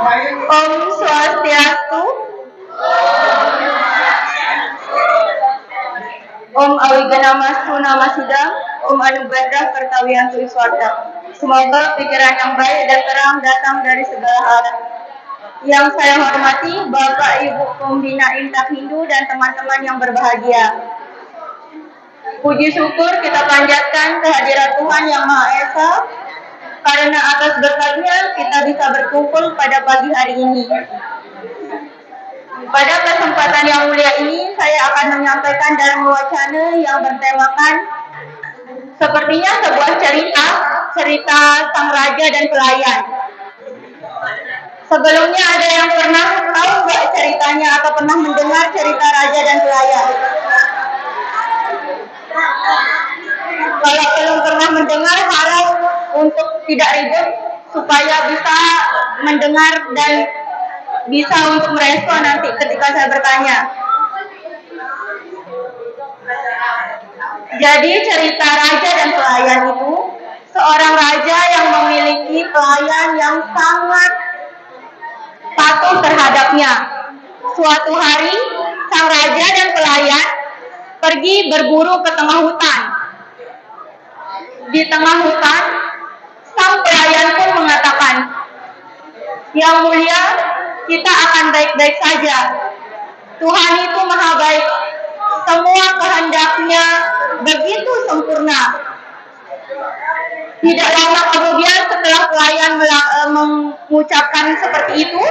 Om Swastiastu. Om Awiganamastu Namasidam. Om Anugraha Kartawiyantu Iswarta. Semoga pikiran yang baik dan terang datang dari segala arah. Yang saya hormati Bapak Ibu Pembina Intak Hindu dan teman-teman yang berbahagia. Puji syukur kita panjatkan kehadirat Tuhan Yang Maha Esa, karena atas berkat-Nya kita bisa berkumpul pada pagi hari ini. Pada kesempatan yang mulia ini, saya akan menyampaikan dalam wacana yang bertemakan sepertinya sebuah cerita sang raja dan pelayan. Sebelumnya ada yang pernah tahu nggak ceritanya atau pernah mendengar cerita raja dan pelayan? Kalau belum pernah mendengar, harap untuk tidak ribut supaya bisa mendengar dan bisa untuk merespon nanti ketika saya bertanya. Jadi cerita raja dan pelayan itu, seorang raja yang memiliki pelayan yang sangat patuh terhadapnya. Suatu hari, sang raja dan pelayan pergi berburu ke tengah hutan. Di tengah hutan, sang pelayan pun mengatakan, "Yang mulia, kita akan baik-baik saja. Tuhan itu maha baik. Semua kehendak-Nya begitu sempurna." Tidak lama kemudian setelah pelayan mengucapkan seperti itu,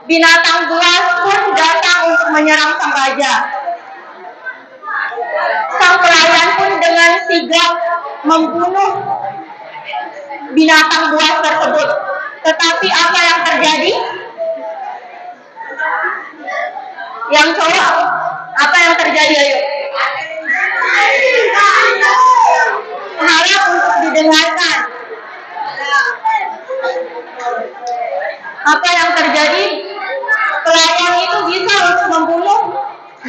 binatang buas pun datang untuk menyerang sang raja. Sang pelayan pun dengan sigap membunuh binatang buas tersebut. Tetapi apa yang terjadi? Yang cowok, apa yang terjadi? Ayo. Harap untuk didengarkan. Apa yang terjadi? Pelayan itu bisa untuk membunuh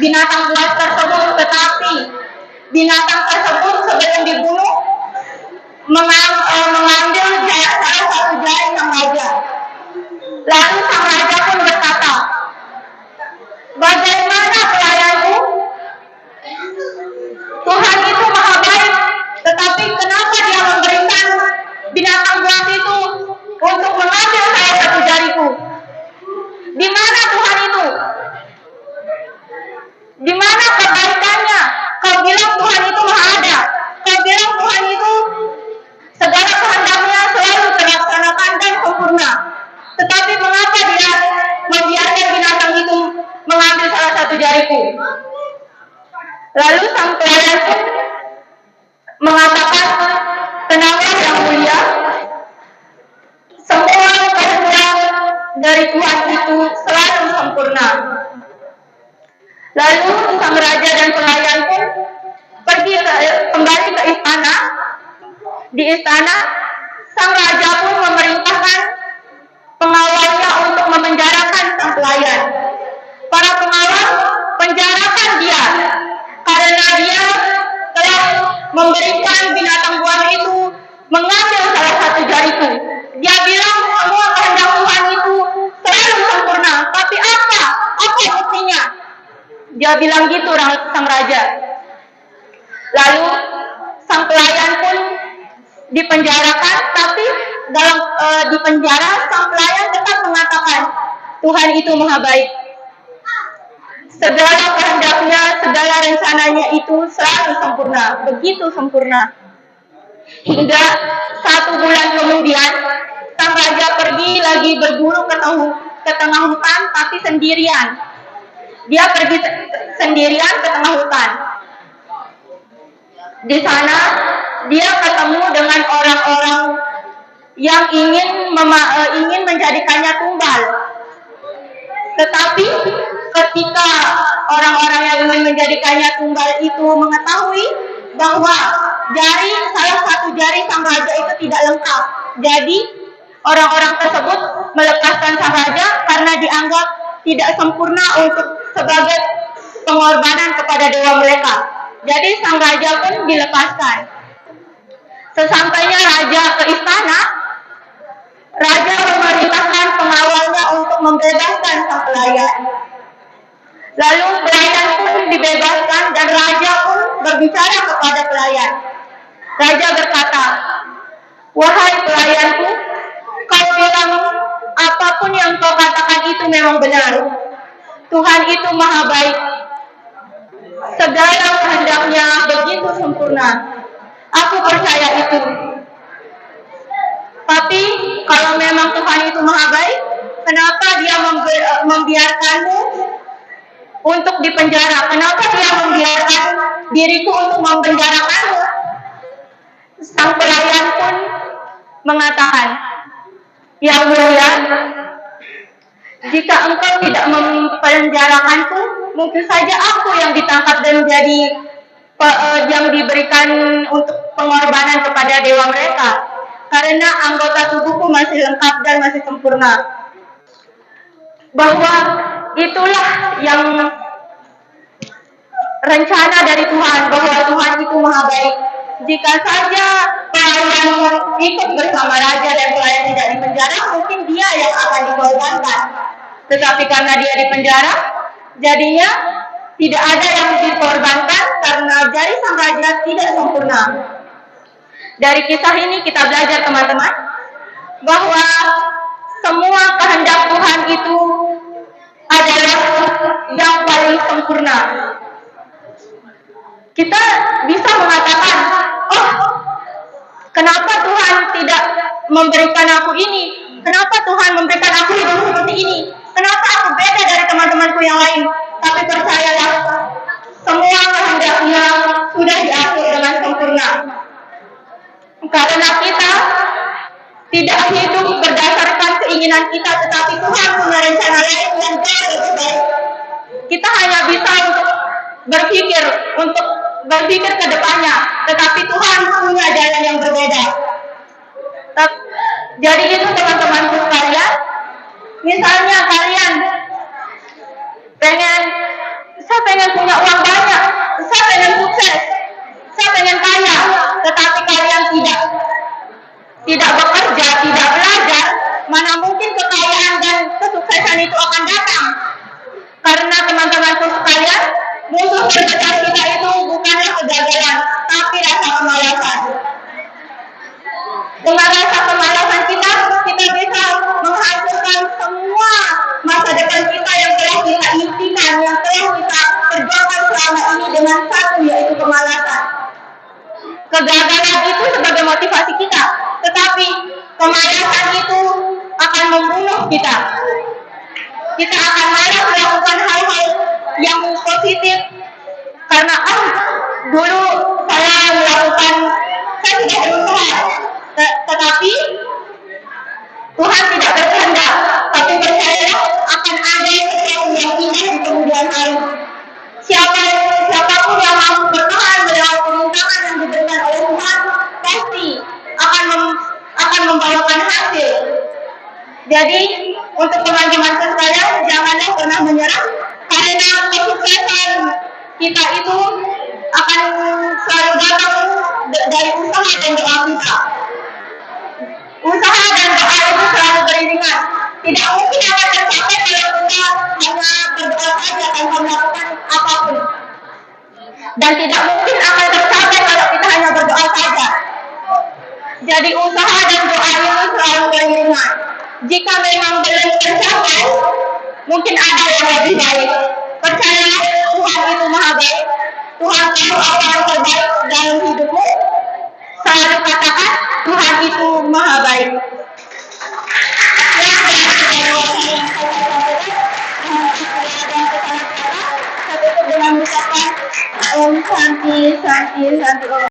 binatang buas tersebut, tetapi binatang tersebut sebelum dibunuh mengambil salah satu jari sang raja. Lalu sang raja pun berkata, "Bagaimana pelayanku? Tuhan itu maha baik, tetapi kenapa Dia memberikan binatang buas itu untuk mengambil salah satu jariku? Di mana Tuhan itu? Di mana kebaikannya? Kau bilang Tuhan itu maha ada. Kau bilang Tuhan itu segala kehendak-Nya selalu terlaksanakan dan sempurna. Tetapi mengapa Dia membiarkan binatang itu mengambil salah satu jariku?" Lalu sang pelayan pun mengatakan, "Tenanglah yang mulia, semua kehendak dari Tuhan itu selalu sempurna." Lalu sang raja dan pelayan pun kembali ke istana. Di istana, sang raja pun memerintahkan pengawalnya untuk memenjarakan sang pelayan. Para pengawal penjarakan dia karena dia telah memberikan binatang buas itu mengambil salah satu jariku. Dia bilang semua kehendak Tuhan itu selalu sempurna. Tapi apa buktinya? Dia bilang gitu sang raja. Lalu sang pelayan pun dipenjarakan, tapi di penjara sang pelayan tetap mengatakan Tuhan itu maha baik. Segala kehendak-Nya, segala rencananya itu selalu sempurna, begitu sempurna. Hingga 1 bulan kemudian, sang raja pergi lagi berburu ke tengah hutan, tapi sendirian. Dia pergi sendirian ke tengah hutan. Di sana, dia ketemu dengan orang-orang yang ingin menjadikannya tumbal. Tetapi ketika orang-orang yang ingin menjadikannya tumbal itu mengetahui bahwa salah satu jari sang raja itu tidak lengkap, jadi orang-orang tersebut melepaskan sang raja karena dianggap tidak sempurna untuk sebagai pengorbanan kepada dewa mereka. Jadi sang raja pun dilepaskan. Sesampainya raja ke istana, raja memerintahkan membebaskan sang pelayan. Lalu pelayan pun dibebaskan dan raja pun berbicara kepada pelayan. Raja berkata, "Wahai pelayanku, kau bilang apapun yang kau katakan itu memang benar. Tuhan itu maha baik. Segala kehendaknya begitu sempurna. Aku percaya itu. Tapi kalau memang Tuhan itu maha baik, kenapa dia membiarkanmu untuk dipenjara? Kenapa dia membiarkan diriku untuk mempenjarakanmu?" Sang pelayan pun mengatakan, "Yang mulia, jika engkau tidak mempenjarakanku, mungkin saja aku yang ditangkap dan menjadi yang diberikan untuk pengorbanan kepada dewa mereka, karena anggota tubuhku masih lengkap dan masih sempurna." Bahwa itulah yang rencana dari Tuhan, bahwa Tuhan itu maha baik. Jika saja pelayan ikut bersama raja dan pelayan tidak dipenjara, mungkin dia yang akan dikorbankan. Tetapi karena dia dipenjara, jadinya tidak ada yang dikorbankan karena jari sang raja tidak sempurna. Dari kisah ini kita belajar, teman-teman, bahwa semua kehendak Tuhan itu adalah yang paling sempurna. Kita bisa mengatakan, "Oh, kenapa Tuhan tidak memberikan aku ini? Kenapa Tuhan memberikan aku hidup seperti ini? Kenapa aku beda dari teman-temanku yang lain?" Tapi percayalah, semua kehendaknya sudah diatur dengan sempurna. Karena kita tidak hidup berdasarkan keinginan kita, tetapi Tuhan punya rencana lain yang jauh lebih baik. Kita hanya bisa untuk berpikir ke depannya, tetapi Tuhan punya jalan yang berbeda. Jadi itu teman-temanku sekalian, misalnya kalian saya pengen punya uang banyak, saya pengen sukses, saya pengen kaya, tetapi kalian tidak bekerja, tidak belajar, mana mungkin kekayaan dan kesuksesan itu akan datang. Karena teman-temanku sekalian, musuh terbesar kita itu bukanlah kegagalan, tapi rasa kemalasan. Dengan rasa kemalasan kita bisa menghancurkan semua masa depan kita yang telah kita impikan, yang telah kita perjuangkan selama ini dengan satu, yaitu kemalasan. Kegagalan itu sebagai motivasi kita, tetapi kemalasan itu akan membunuh kita. Kita akan malas melakukan hal-hal yang positif karena dulu saya tidak berusaha, tetapi Tuhan tidak berkehendak. Tapi percayalah, akan ada sesuatu yang indah di kemudian hari. Siapapun yang mau bertahan melewati rintangan yang diberikan oleh Tuhan, pasti akan membawakan hasil. Jadi untuk teman-teman sekalian, janganlah pernah menyerah, karena kesuksesan kita itu akan selalu datang dari usaha dan doa kita. Usaha dan doa itu selalu beriringan. Tidak mungkin akan tercapai kalau kita hanya berdoa saja tanpa melakukan apapun. Dan tidak mungkin akan tercapai kalau kita hanya berdoa saja. Jadi usaha dan doa itu selalu beriringan. Jika memang belum tercapai, mungkin ada yang lebih baik. Percayalah, Tuhan itu maha baik. Tuhan tahu apa yang terbaik dalam hidupmu. Selalu katakan, Tuhan itu maha baik. Saya tutup dengan mengucapkan Om Santi Santi Santi Om.